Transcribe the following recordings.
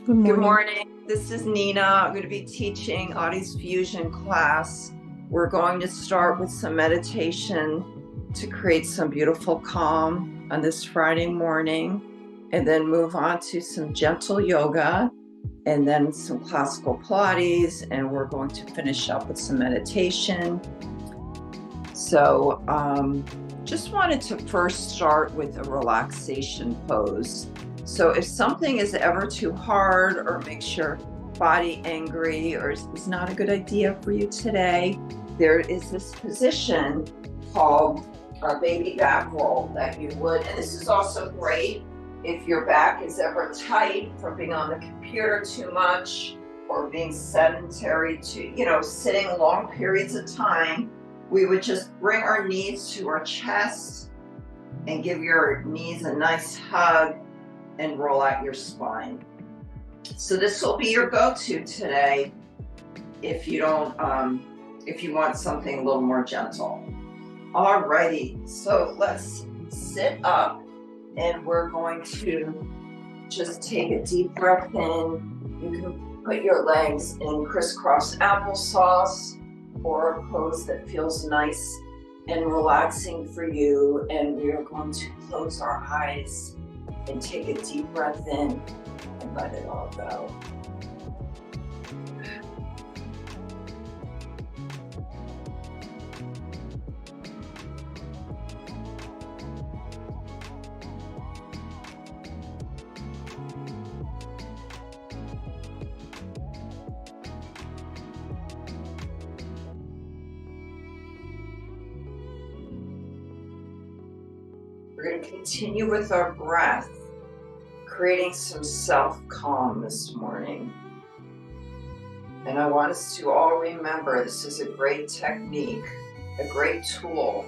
Good Good morning. morning. This is Nina. I'm going to be teaching Audie's Fusion class. We're going to start with some meditation to create some beautiful calm on this Friday morning, and then move on to some gentle yoga, and then some classical Pilates, and we're going to finish up with some meditation. So, just wanted to first start with a relaxation pose. So if something is ever too hard or makes your body angry or is not a good idea for you today, there is this position called a baby back roll that you would, and this is also great if your back is ever tight from being on the computer too much or being sedentary sitting long periods of time. We would just bring our knees to our chest and give your knees a nice hug and roll out your spine. So this will be your go-to today if you want something a little more gentle. Alrighty, so let's sit up and we're going to just take a deep breath in. You can put your legs in crisscross applesauce or a pose that feels nice and relaxing for you. And we are going to close our eyes and take a deep breath in and let it all go. We're going to continue with our breath, creating some self-calm this morning. And I want us to all remember this is a great technique, a great tool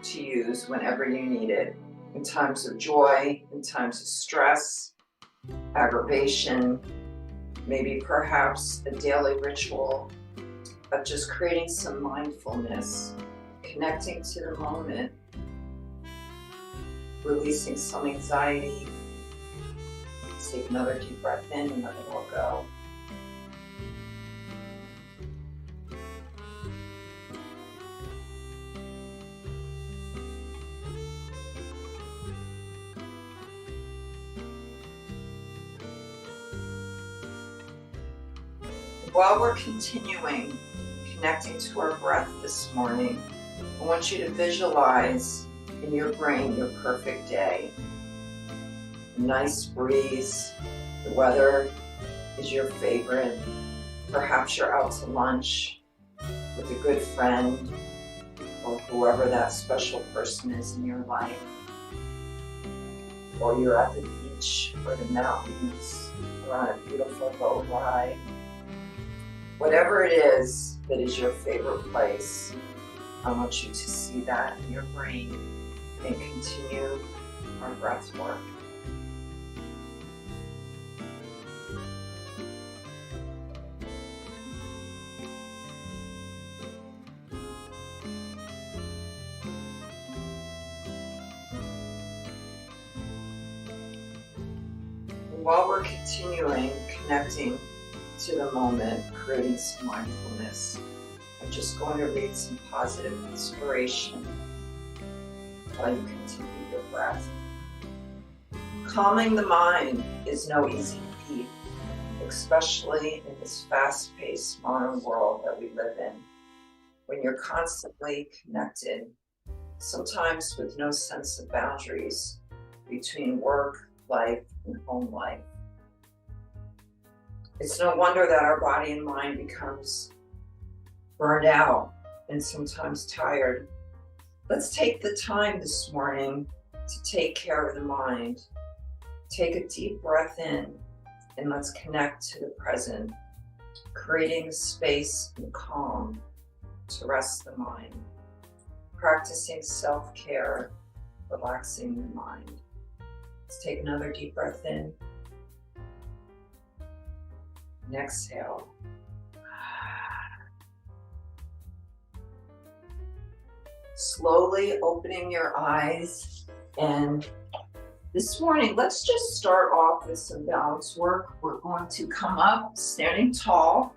to use whenever you need it, in times of joy, in times of stress, aggravation, maybe perhaps a daily ritual of just creating some mindfulness, connecting to the moment, releasing some anxiety. Take another deep breath in and let it all go. While we're continuing connecting to our breath this morning, I want you to visualize in your brain your perfect day. A nice breeze, the weather is your favorite. Perhaps you're out to lunch with a good friend or whoever that special person is in your life. Or you're at the beach or the mountains or on a beautiful boat ride. Whatever it is that is your favorite place, I want you to see that in your brain and continue our breath work. And while we're continuing connecting to the moment, creating some mindfulness, I'm just going to read some positive inspiration while you continue your breath. Calming the mind is no easy feat, especially in this fast-paced modern world that we live in, when you're constantly connected, sometimes with no sense of boundaries between work, life, and home life. It's no wonder that our body and mind becomes burned out and sometimes tired. Let's take the time this morning to take care of the mind. Take a deep breath in and let's connect to the present, creating a space and calm to rest the mind, practicing self-care, relaxing the mind. Let's take another deep breath in and exhale. Slowly opening your eyes and This morning, let's just start off with some balance work. We're going to come up standing tall.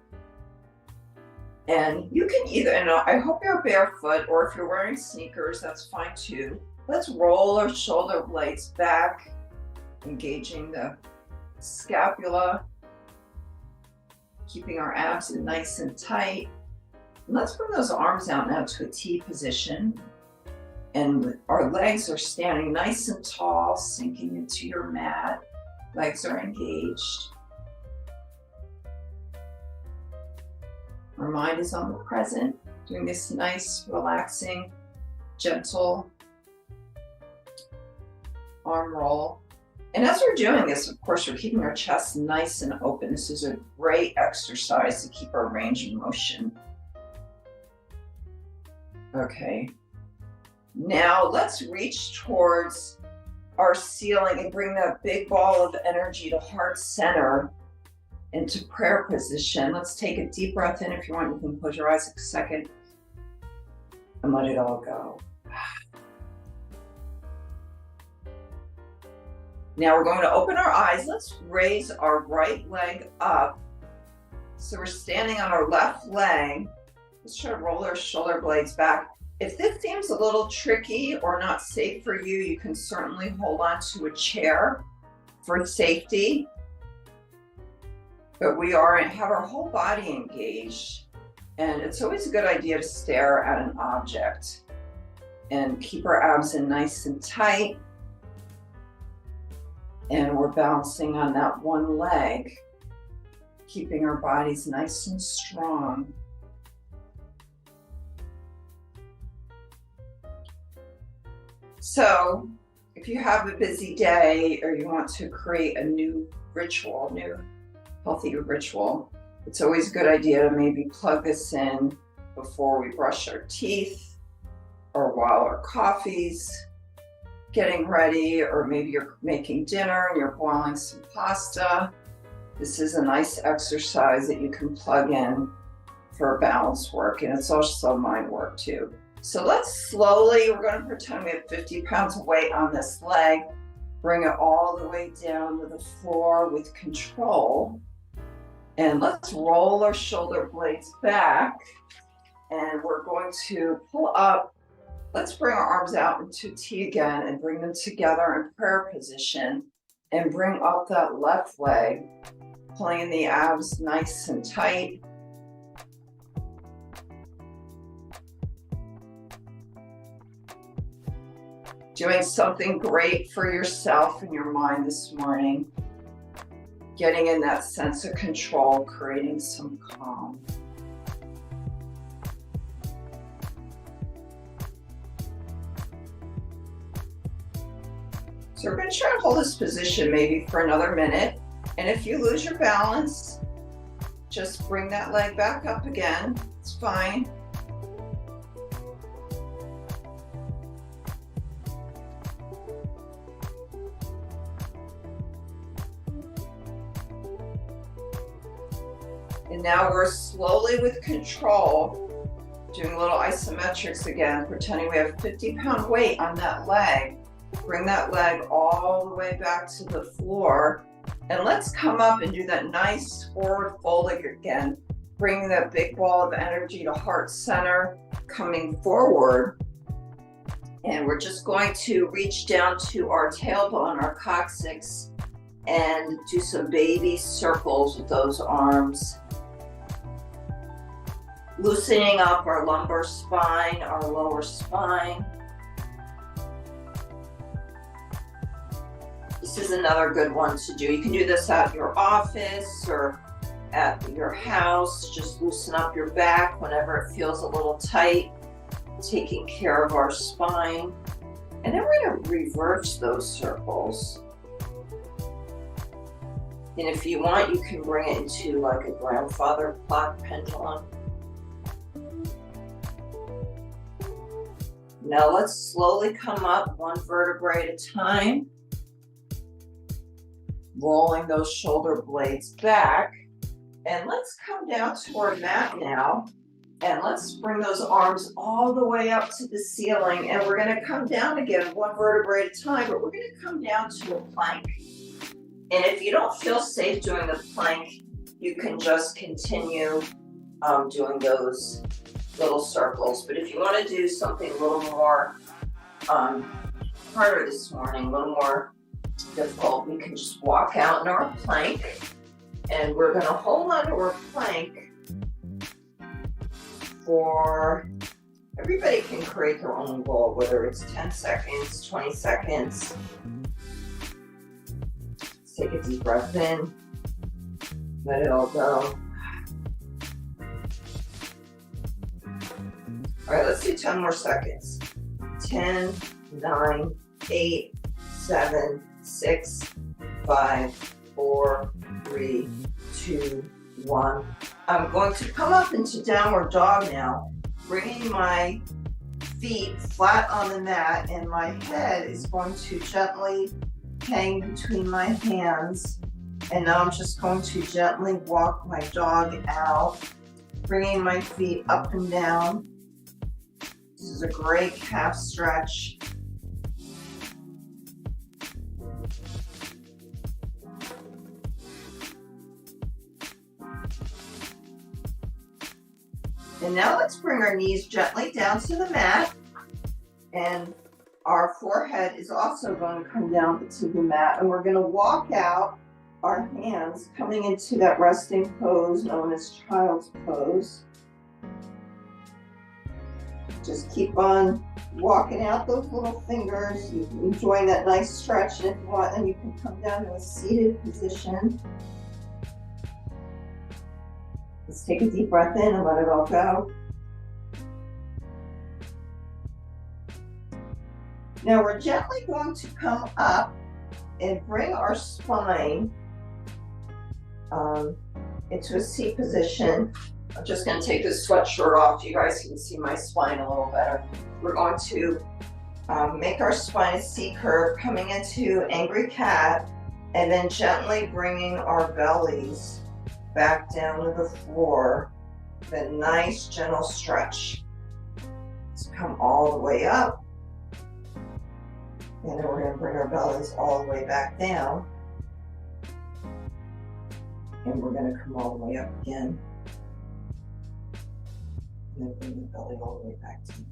And you can either, and I hope you're barefoot, or if you're wearing sneakers, that's fine too. Let's roll our shoulder blades back, engaging the scapula, keeping our abs nice and tight. And let's bring those arms out now to a T position. And our legs are standing nice and tall, sinking into your mat. Legs are engaged. Our mind is on the present, doing this nice, relaxing, gentle arm roll. And as we're doing this, of course, we're keeping our chest nice and open. This is a great exercise to keep our range of motion. Okay. Now let's reach towards our ceiling and bring that big ball of energy to heart center into prayer position. Let's take a deep breath in. If you want, you can close your eyes a second and let it all go. Now we're going to open our eyes. Let's raise our right leg up. So we're standing on our left leg. Let's try to roll our shoulder blades back. If this seems a little tricky or not safe for you, you can certainly hold on to a chair for safety. But we have our whole body engaged, and it's always a good idea to stare at an object and keep our abs in nice and tight. And we're balancing on that one leg, keeping our bodies nice and strong. So if you have a busy day or you want to create a new ritual, healthy ritual, it's always a good idea to maybe plug this in before we brush our teeth or while our coffee's getting ready, or maybe you're making dinner and you're boiling some pasta. This is a nice exercise that you can plug in for balance work, and it's also mind work too. So let's slowly, we're going to pretend we have 50 pounds of weight on this leg. Bring it all the way down to the floor with control. And let's roll our shoulder blades back. And we're going to pull up. Let's bring our arms out into T again and bring them together in prayer position. And bring up that left leg, pulling in the abs nice and tight. Doing something great for yourself and your mind this morning. Getting in that sense of control, creating some calm. So we're going to try to hold this position maybe for another minute. And if you lose your balance, just bring that leg back up again. It's fine. And now we're slowly, with control, doing a little isometrics again, pretending we have 50-pound weight on that leg. Bring that leg all the way back to the floor. And let's come up and do that nice forward folding again, bringing that big ball of energy to heart center, coming forward. And we're just going to reach down to our tailbone, our coccyx, and do some baby circles with those arms. Loosening up our lumbar spine, our lower spine. This is another good one to do. You can do this at your office or at your house. Just loosen up your back whenever it feels a little tight, taking care of our spine. And then we're going to reverse those circles. And if you want, you can bring it into like a grandfather clock pendulum. Now let's slowly come up one vertebrae at a time, rolling those shoulder blades back. And let's come down to our mat now. And let's bring those arms all the way up to the ceiling. And we're gonna come down again, one vertebrae at a time, but we're gonna come down to a plank. And if you don't feel safe doing the plank, you can just continue doing those little circles. But if you wanna do something a little more harder this morning, a little more difficult, we can just walk out in our plank. And we're gonna hold onto our plank for, everybody can create their own goal, whether it's 10 seconds, 20 seconds. Let's take a deep breath in, let it all go. All right, let's do 10 more seconds. 10, 9, 8, 7, 6, 5, 4, 3, 2, 1. I'm going to come up into downward dog now, bringing my feet flat on the mat, and my head is going to gently hang between my hands. And now I'm just going to gently walk my dog out, bringing my feet up and down. This is a great calf stretch. And now let's bring our knees gently down to the mat, and our forehead is also going to come down to the mat, and we're going to walk out our hands coming into that resting pose known as child's pose. Just keep on walking out those little fingers, enjoying that nice stretch, and if you want, then you can come down to a seated position. Let's take a deep breath in and let it all go. Now we're gently going to come up and bring our spine into a C position. I'm just going to take this sweatshirt off. You guys can see my spine a little better. We're going to make our spine a C curve, coming into angry cat, and then gently bringing our bellies back down to the floor with a nice gentle stretch. Let's come all the way up, and then we're going to bring our bellies all the way back down, and we're going to come all the way up again, and then bring the belly all the way back down.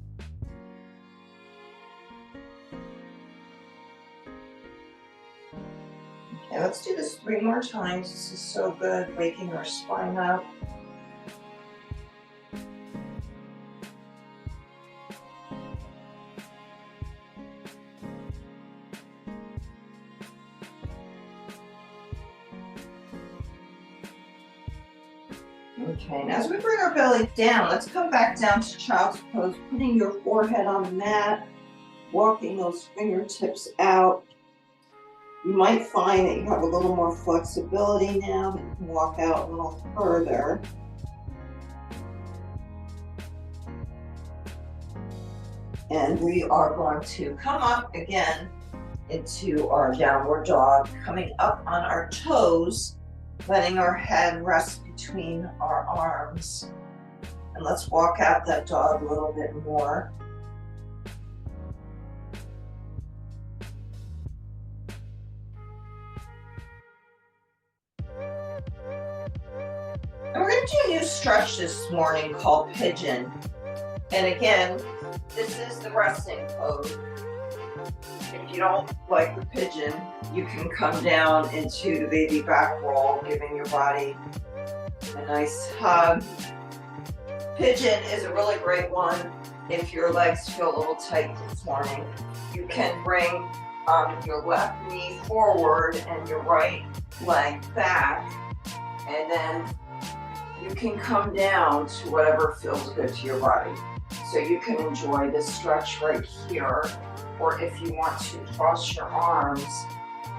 Okay, let's do this 3 more times. This is so good, waking our spine up. Okay, and as we bring our belly down, let's come back down to child's pose, putting your forehead on the mat, walking those fingertips out. You might find that you have a little more flexibility now, that you can walk out a little further. And we are going to come up again into our downward dog, coming up on our toes, letting our head rest between our arms. And let's walk out that dog a little bit more. And we're going to do a new stretch this morning called pigeon. And again, this is the resting pose. If you don't like the pigeon, you can come down into the baby back roll, giving your body a nice hug. Pigeon is a really great one if your legs feel a little tight this morning. You can bring your left knee forward and your right leg back, and then you can come down to whatever feels good to your body. So you can enjoy this stretch right here, or if you want to cross your arms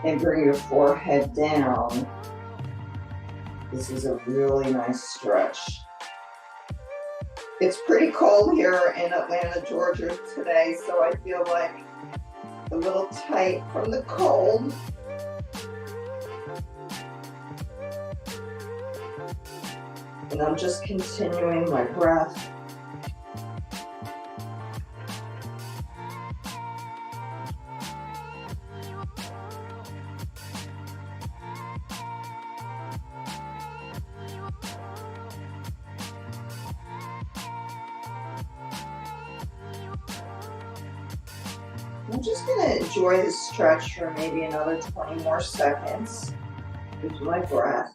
and bring your forehead down, this is a really nice stretch. It's pretty cold here in Atlanta, Georgia today, so I feel like a little tight from the cold. And I'm just continuing my breath I'm just going to enjoy this stretch for maybe another 20 more seconds with my breath.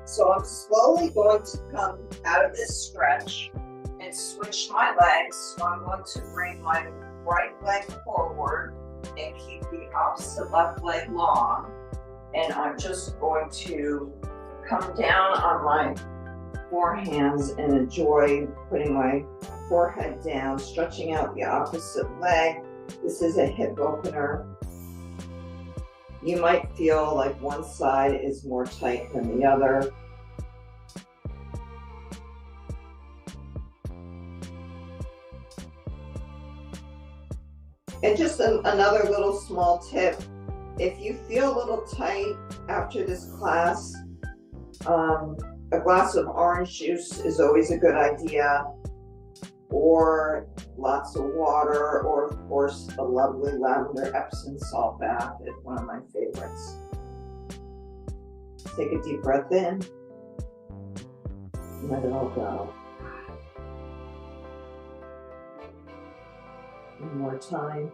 So I'm slowly going to come out of this stretch and switch my legs. So I'm going to bring my right leg forward and keep the opposite left leg long. And I'm just going to come down on my forehands and enjoy putting my forehead down, stretching out the opposite leg. This is a hip opener. You might feel like one side is more tight than the other. And just another little small tip, if you feel a little tight after this class, a glass of orange juice is always a good idea, or lots of water, or of course a lovely lavender Epsom salt bath is one of my favorites. Take a deep breath in, let it all go. One more time.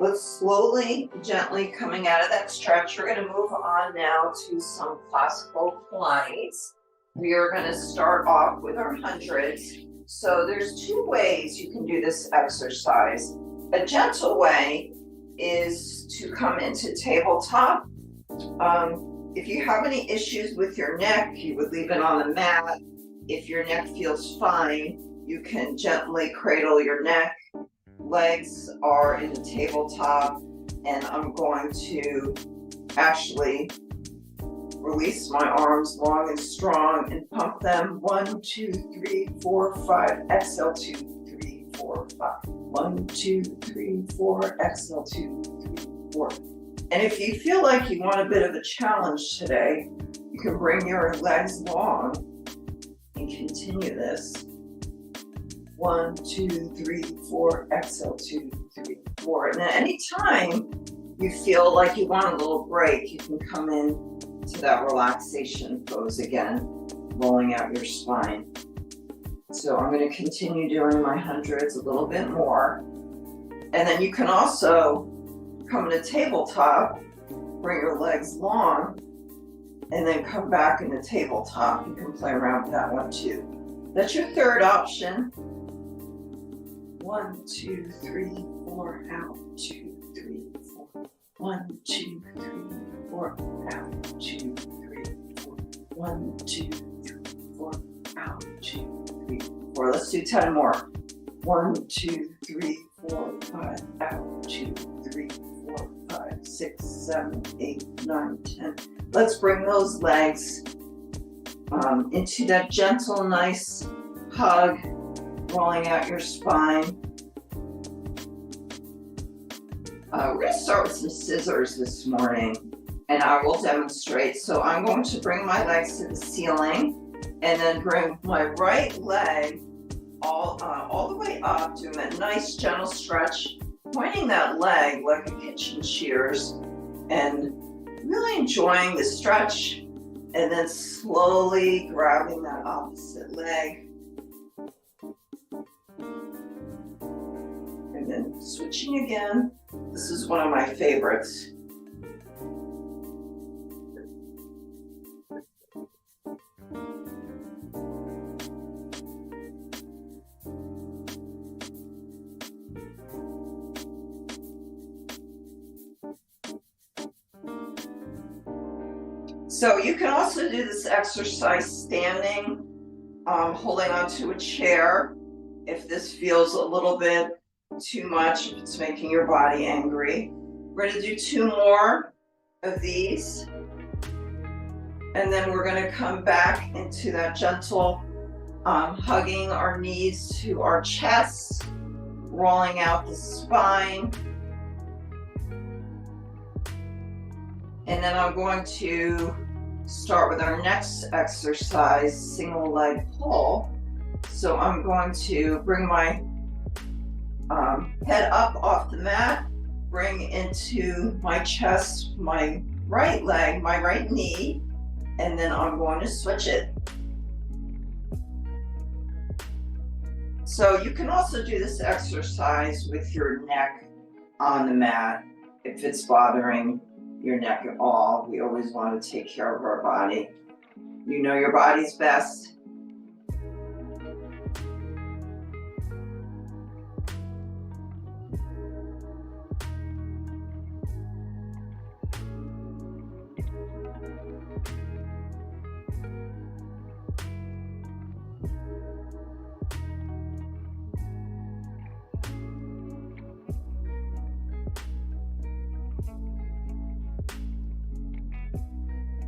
Let's slowly, gently coming out of that stretch. We're going to move on now to some classical Pilates. We are going to start off with our hundreds. So there's two ways you can do this exercise. A gentle way is to come into tabletop. If you have any issues with your neck, you would leave it on the mat. If your neck feels fine, you can gently cradle your neck. Legs are in the tabletop, and I'm going to actually release my arms long and strong and pump them. 1, 2, 3, 4, 5. Exhale, 2, 3, 4, 5. 1, 2, 3, 4. Exhale, 2, 3, 4. And if you feel like you want a bit of a challenge today, you can bring your legs long and continue this. 1, 2, 3, 4. Exhale, 2, 3, 4. And at any time you feel like you want a little break, you can come in to that relaxation pose again, rolling out your spine. So I'm going to continue doing my hundreds a little bit more. And then you can also come to tabletop, bring your legs long, and then come back in the tabletop. You can play around with that one too. That's your third option. 1, 2, 3, 4, out, 2, 3, 4. 1, 2, 3, 4, out, 2, 3, 4. 1, 2, 3, 4, out, 2, 3, 4. Let's do 10 more. 1, 2, 3, 4, 5, out, 2, 3, 4, 5, 6, 7, 8, 9, 10. Let's bring those legs into that gentle, nice hug, rolling out your spine. We're going to start with some scissors this morning, and I will demonstrate. So I'm going to bring my legs to the ceiling and then bring my right leg all the way up, doing that nice gentle stretch, pointing that leg like a kitchen shears, and really enjoying the stretch, and then slowly grabbing that opposite leg. And then switching again. This is one of my favorites. So you can also do this exercise standing, holding onto a chair if this feels a little bit too much, if it's making your body angry. We're going to do 2 more of these, and then we're going to come back into that gentle hugging our knees to our chests, rolling out the spine. And then I'm going to start with our next exercise, single leg pull. So I'm going to bring my head up off the mat, bring into my chest, my right leg, my right knee, and then I'm going to switch it. So you can also do this exercise with your neck on the mat if it's bothering your neck at all. We always want to take care of our body. You know your body's best.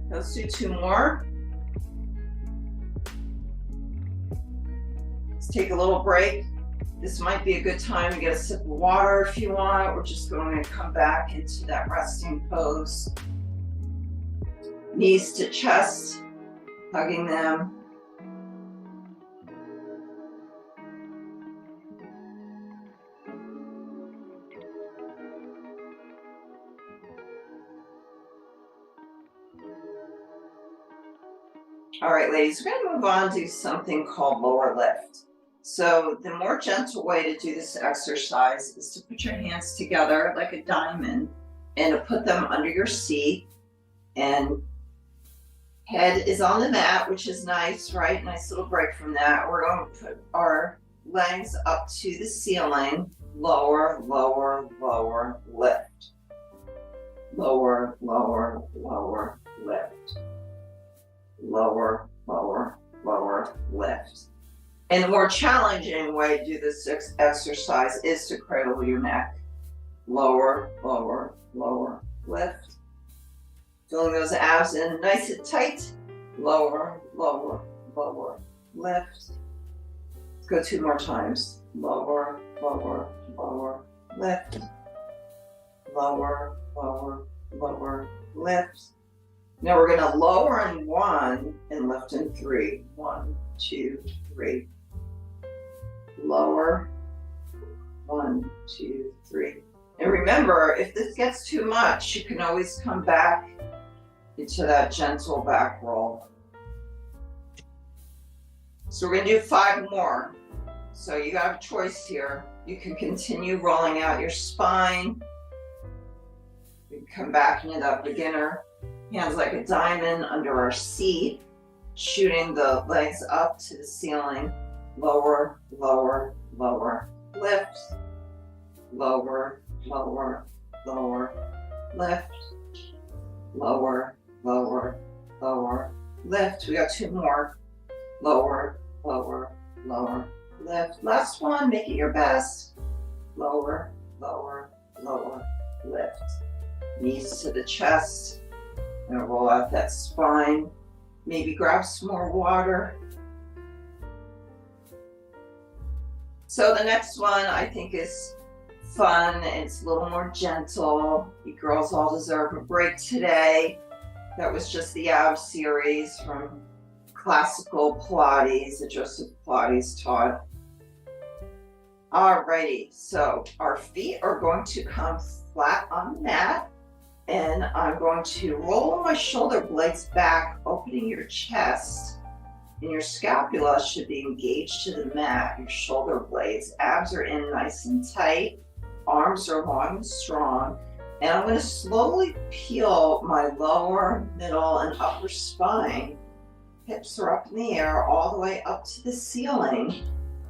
Let's do 2 more. Let's take a little break. This might be a good time to get a sip of water if you want. We're just going to come back into that resting pose. Knees to chest, hugging them. All right, ladies, we're going to move on to something called lower lift. So the more gentle way to do this exercise is to put your hands together like a diamond and to put them under your seat, and head is on the mat, which is nice, right? Nice little break from that. We're going to put our legs up to the ceiling, lower, lower, lower, lift. Lower, lower, lower, lift. Lower, lower, lower, lift. And the more challenging way to do this exercise is to cradle your neck. Lower, lower, lower, lift. Feeling those abs in nice and tight. Lower, lower, lower, lift. Let's go 2 more times. Lower, lower, lower, lift. Lower, lower, lower, lift. Now we're going to lower in 1 and lift in 3. 1, 2, 3. Lower. 1, 2, 3. And remember, if this gets too much, you can always come back into that gentle back roll. So we're going to do 5 more. So you have a choice here. You can continue rolling out your spine. You can come back into that beginner. Hands like a diamond under our seat, shooting the legs up to the ceiling. Lower, lower, lower, lift. Lower, lower, lower, lift. Lower, lower, lower, lift. We got 2 more. Lower, lower, lower, lift. Last one, make it your best. Lower, lower, lower, lift. Knees to the chest. I'm gonna roll out that spine. Maybe grab some more water. So the next one I think is fun. It's a little more gentle. You girls all deserve a break today. That was just the ab series from classical Pilates that Joseph Pilates taught. Alrighty, so our feet are going to come flat on the mat. And I'm going to roll my shoulder blades back, opening your chest. And your scapula should be engaged to the mat, your shoulder blades. Abs are in nice and tight. Arms are long and strong. And I'm going to slowly peel my lower, middle, and upper spine. Hips are up in the air all the way up to the ceiling.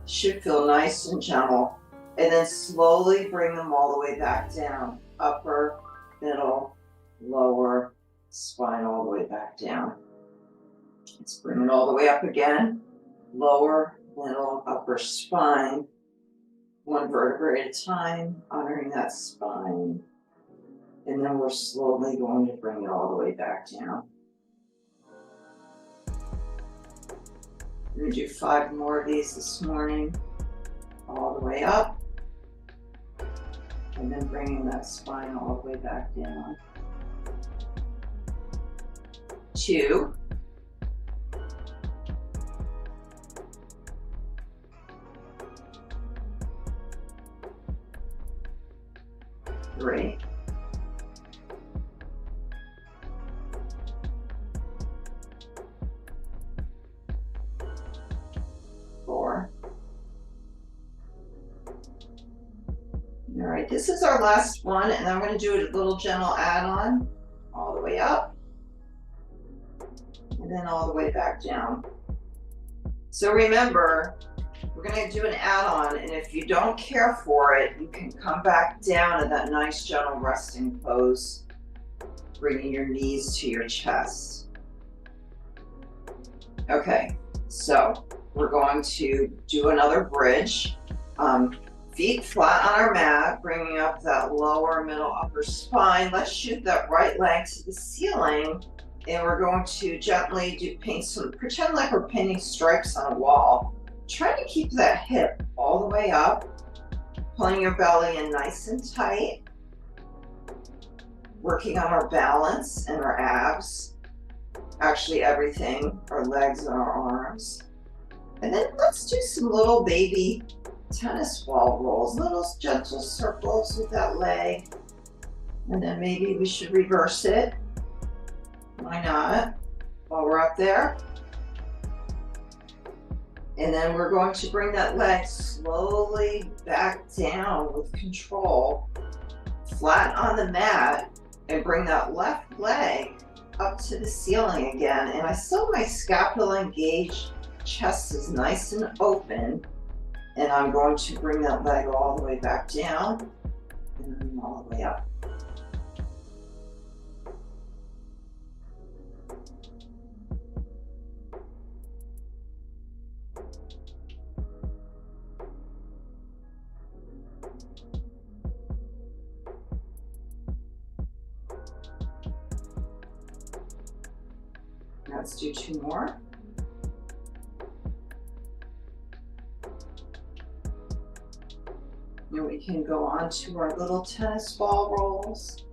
Should feel nice and gentle. And then slowly bring them all the way back down. Upper, middle, lower, spine all the way back down. Let's bring it all the way up again. Lower, middle, upper spine. 1 vertebrae at a time, honoring that spine. And then we're slowly going to bring it all the way back down. We're going to do 5 more of these this morning. All the way up. And then bringing that spine all the way back down. 2. 3, 4. All right, this is our last one, and I'm going to do a little gentle add-on all the way up and then all the way back down. So remember, we're going to do an add-on, and if you don't care for it, you can come back down to that nice gentle resting pose, bringing your knees to your chest. Okay, so we're going to do another bridge. Feet flat on our mat, bringing up that lower, middle, upper spine. Let's shoot that right leg to the ceiling, and we're going to gently pretend like we're painting stripes on a wall. Try to keep that hip all the way up, pulling your belly in nice and tight, working on our balance and our abs, actually everything, our legs and our arms. And then let's do some little baby tennis ball rolls, little gentle circles with that leg. And then maybe we should reverse it. Why not? While we're up there. And then we're going to bring that leg slowly back down with control, flat on the mat, and bring that left leg up to the ceiling again. And I still my scapula engaged, chest is nice and open. And I'm going to bring that leg all the way back down and then all the way up. Let's do 2 more. And we can go on to our little tennis ball rolls,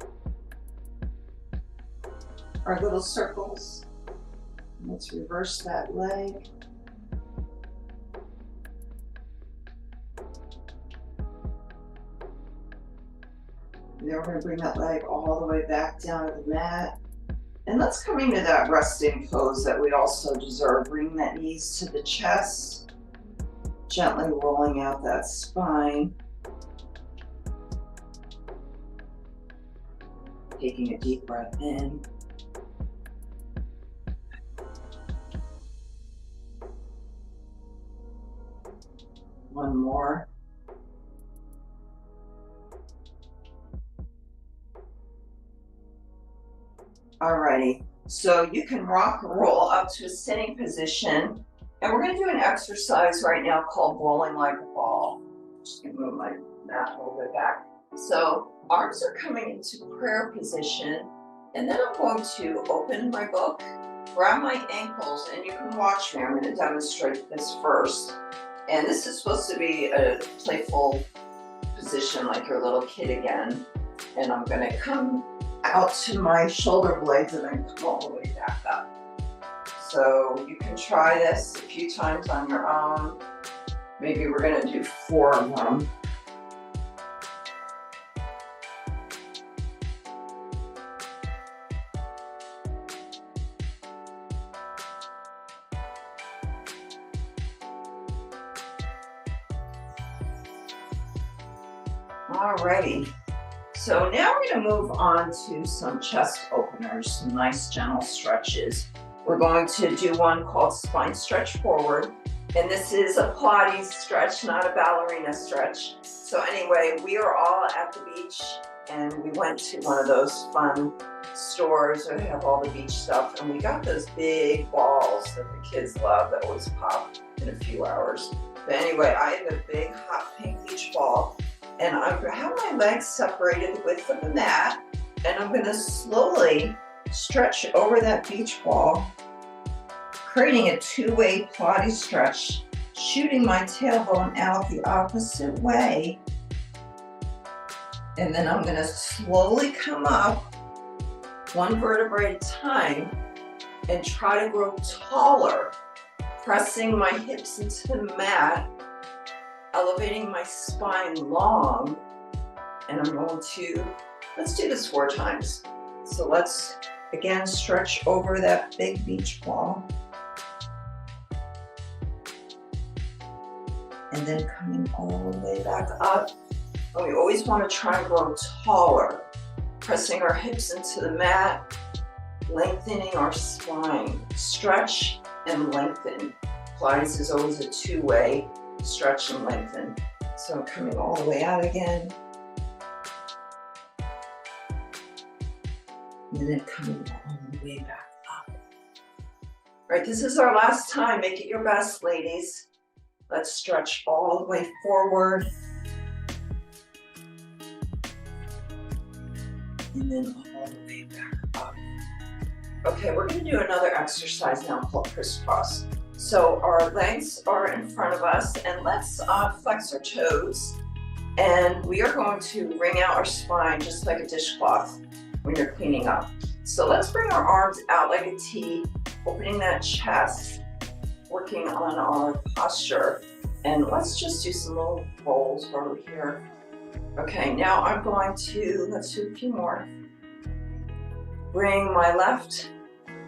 our little circles. Let's reverse that leg. And then we're going to bring that leg all the way back down to the mat. And let's come into that resting pose that we also deserve. Bring that knees to the chest, gently rolling out that spine. Taking a deep breath in. One more. Alrighty, so you can rock or roll up to a sitting position, and we're going to do an exercise right now called rolling like a ball. Just going to move my mat a little bit back. So arms are coming into prayer position, and then I'm going to open my book, grab my ankles, and you can watch me. I'm going to demonstrate this first. And this is supposed to be a playful position like your little kid again. And I'm going to come out to my shoulder blades and then come all the way back up. So you can try this a few times on your own. Maybe we're going to do 4 of them. Alrighty, so now we're going to move on to some chest openers, some nice gentle stretches. We're going to do one called spine stretch forward, and this is a Pilates stretch, not a ballerina stretch. So anyway, we are all at the beach, and we went to one of those fun stores where they have all the beach stuff, and we got those big balls that the kids love that always pop in a few hours. But anyway, I have a big hot pink beach ball. And I have my legs separated the width of the mat, and I'm going to slowly stretch over that beach ball, creating a 2-way Pilates stretch, shooting my tailbone out the opposite way. And then I'm going to slowly come up 1 vertebrae at a time and try to grow taller, pressing my hips into the mat, elevating my spine long, And I'm going to, let's do this 4 times. So let's, again, stretch over that big beach ball. And then coming all the way back up. And we always want to try and grow taller, pressing our hips into the mat, lengthening our spine. Stretch and lengthen. Pilates is always a two-way, stretch and lengthen. So coming all the way out again. And then coming all the way back up. All right, this is our last time. Make it your best, ladies. Let's stretch all the way forward. And then all the way back up. Okay, we're going to do another exercise now called crisscross. So our legs are in front of us, and let's flex our toes. And we are going to wring out our spine just like a dishcloth when you're cleaning up. So let's bring our arms out like a T, opening that chest, working on our posture. And let's just do some little rolls while we're here. Okay, now I'm going to, let's do a few more. Bring my left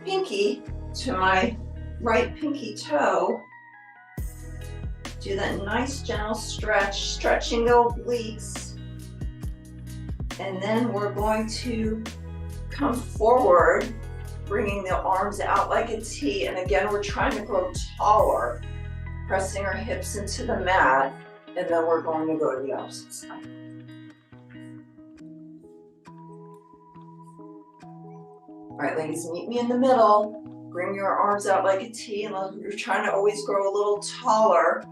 pinky to my right pinky toe. Do that nice gentle stretch, stretching the obliques. And then we're going to come forward, bringing the arms out like a T. And again, we're trying to grow taller, pressing our hips into the mat. And then we're going to go to the opposite side. All right, ladies, meet me in the middle. Bring your arms out like a T, and you're trying to always grow a little taller,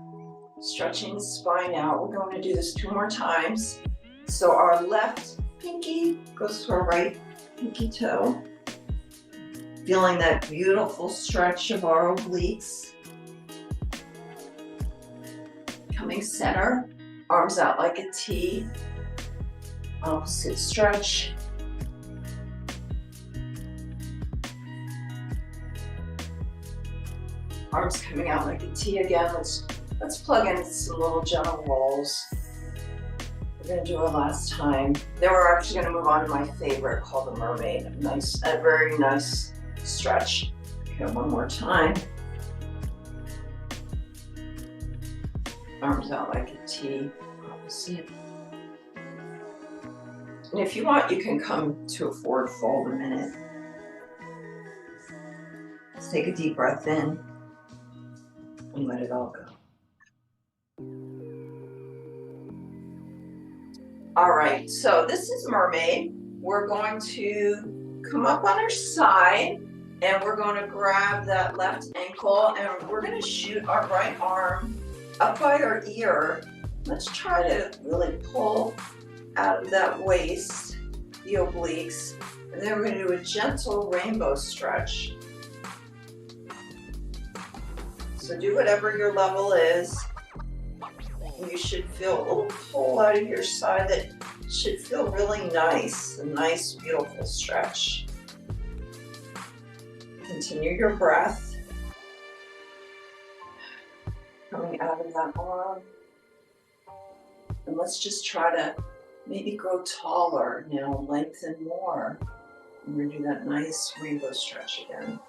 stretching the spine out. We're going to do this 2 more times. So our left pinky goes to our right pinky toe. Feeling that beautiful stretch of our obliques. Coming center, arms out like a T. Opposite stretch. Arms coming out like a T again. Let's plug in some little gentle rolls. We're going to do our last time. Then we're actually going to move on to my favorite called the mermaid. A very nice stretch. Okay, one more time. Arms out like a T. Opposite. And if you want, you can come to a forward fold a minute. Let's take a deep breath in. And let it all go. All right, so this is mermaid. We're going to come up on our side, and we're going to grab that left ankle, and we're going to shoot our right arm up by our ear. Let's try to really pull out of that waist, the obliques, and then we're going to do a gentle rainbow stretch. So do whatever your level is. You should feel a little pull out of your side that should feel really nice, a nice, beautiful stretch. Continue your breath. Coming out of that arm. And let's just try to maybe grow taller now, lengthen more. And we're gonna do that nice rainbow stretch again.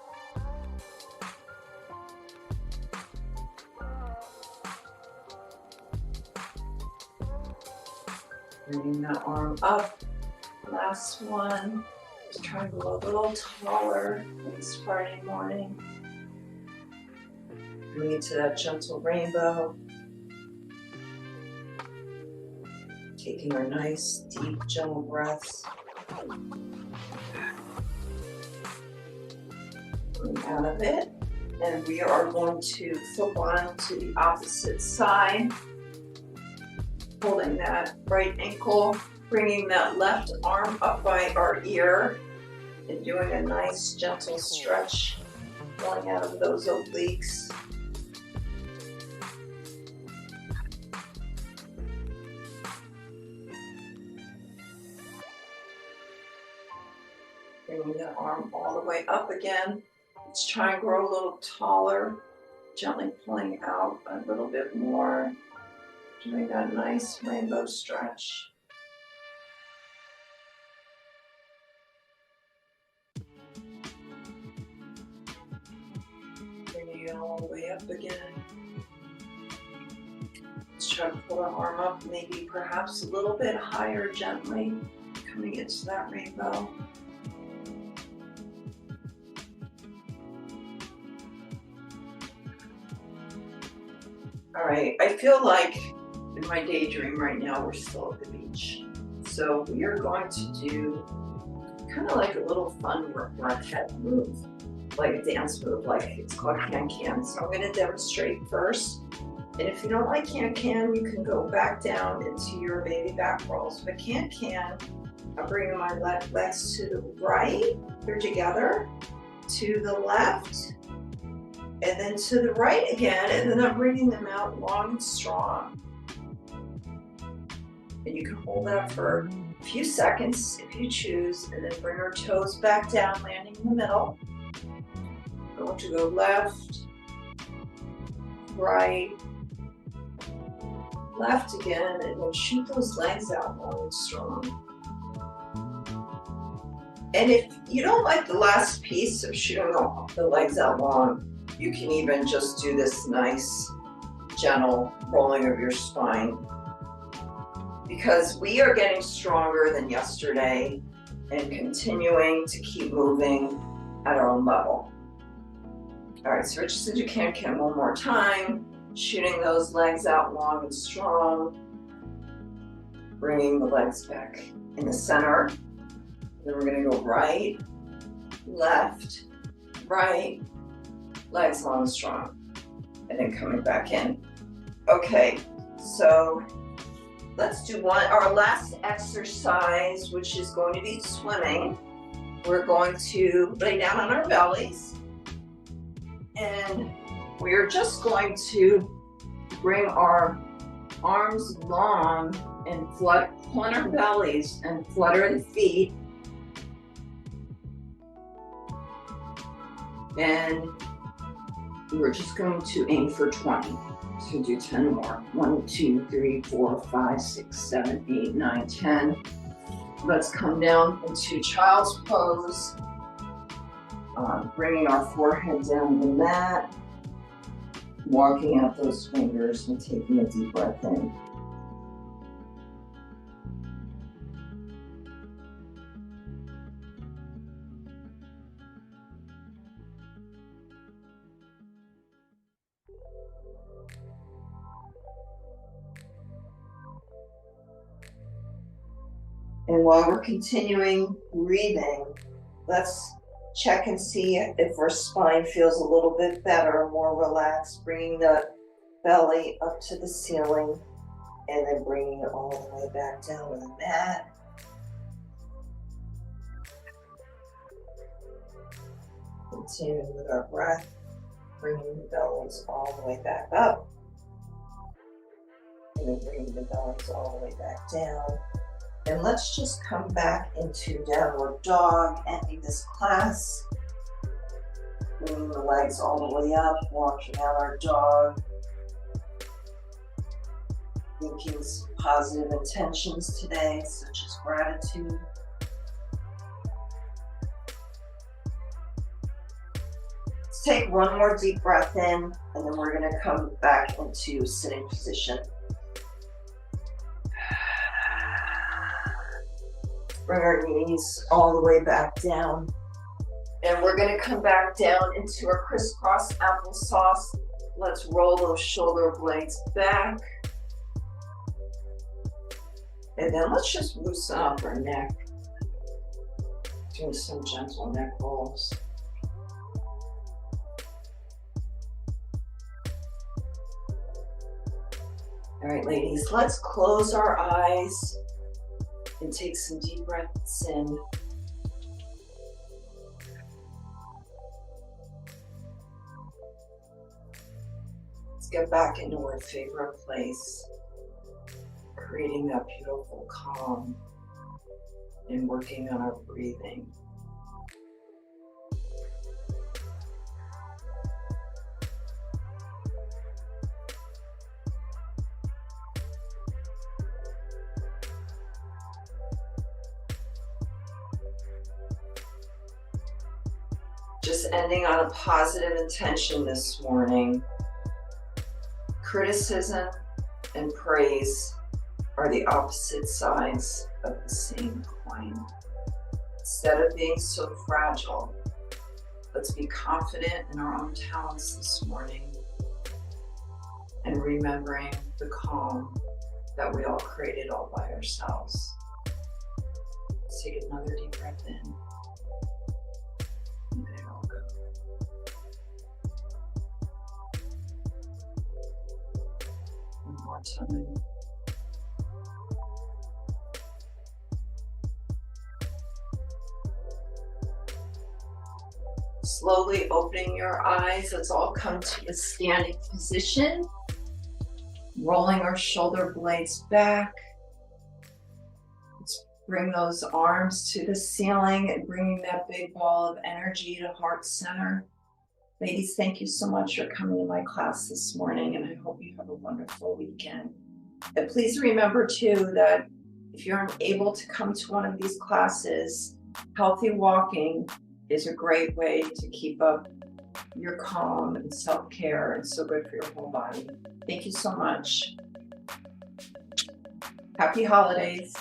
Bringing that arm up. Last one. Just trying to go a little taller this Friday morning. Bring it to that gentle rainbow. Taking our nice, deep, gentle breaths. Coming out of it. And we are going to flip on to the opposite side. Holding that right ankle, bringing that left arm up by our ear, and doing a nice gentle stretch, pulling out of those obliques. Bringing the arm all the way up again. Let's try and grow a little taller, gently pulling out a little bit more. Doing that nice rainbow stretch. all the way up again. Let's try to pull our arm up, maybe perhaps a little bit higher gently, coming into that rainbow. All right, I feel like in my daydream right now, we're still at the beach. So we are going to do kind of like a little fun breath head move, like a dance move, like it's called can-can. So I'm gonna demonstrate first. And if you don't like can-can, you can go back down into your baby back rolls. But can-can, I'm bringing my legs to the right, they're together, to the left, and then to the right again, and then I'm bringing them out long and strong. And you can hold that for a few seconds if you choose, and then bring our toes back down, landing in the middle. I want you to go left, right, left again, and then shoot those legs out long and strong. And if you don't like the last piece of shooting the legs out long, you can even just do this nice, gentle rolling of your spine, because we are getting stronger than yesterday and continuing to keep moving at our own level. All right, so we're just gonna do can-can one more time, shooting those legs out long and strong, bringing the legs back in the center. Then we're gonna go right, left, right, legs long and strong, and then coming back in. Okay, so let's do our last exercise, which is going to be swimming. We're going to lay down on our bellies, and we're just going to bring our arms long and pull on our bellies and flutter the feet. And we're just going to aim for 20. So do 10 more. 1, 2, 3, 4, 5, 6, 7, 8, 9, 10. Let's come down into child's pose. Bringing our forehead down the mat. Walking out those fingers and taking a deep breath in. And while we're continuing breathing, let's check and see if our spine feels a little bit better, more relaxed, bringing the belly up to the ceiling and then bringing it all the way back down to the mat. Continuing with our breath, bringing the bellies all the way back up and then bringing the bellies all the way back down. And let's just come back into downward dog, ending this class. Bringing the legs all the way up, walking out our dog. Thinking some positive intentions today, such as gratitude. Let's take one more deep breath in, and then we're gonna come back into sitting position. Bring our knees all the way back down. And we're gonna come back down into our crisscross applesauce. Let's roll those shoulder blades back. And then let's just loosen up our neck. Doing some gentle neck rolls. All right, ladies, let's close our eyes and take some deep breaths in. Let's get back into our favorite place, creating that beautiful calm and working on our breathing. Just ending on a positive intention this morning. Criticism and praise are the opposite sides of the same coin. Instead of being so fragile, let's be confident in our own talents this morning and remembering the calm that we all created all by ourselves. Let's take another deep breath in. And then I'll go. One more time. Slowly opening your eyes. Let's all come to a standing position. Rolling our shoulder blades back. Let's bring those arms to the ceiling and bringing that big ball of energy to heart center. Ladies, thank you so much for coming to my class this morning, and I hope you have a wonderful weekend. And please remember too that if you're unable to come to one of these classes, healthy walking is a great way to keep up your calm and self-care. It's so good for your whole body. Thank you so much. Happy holidays.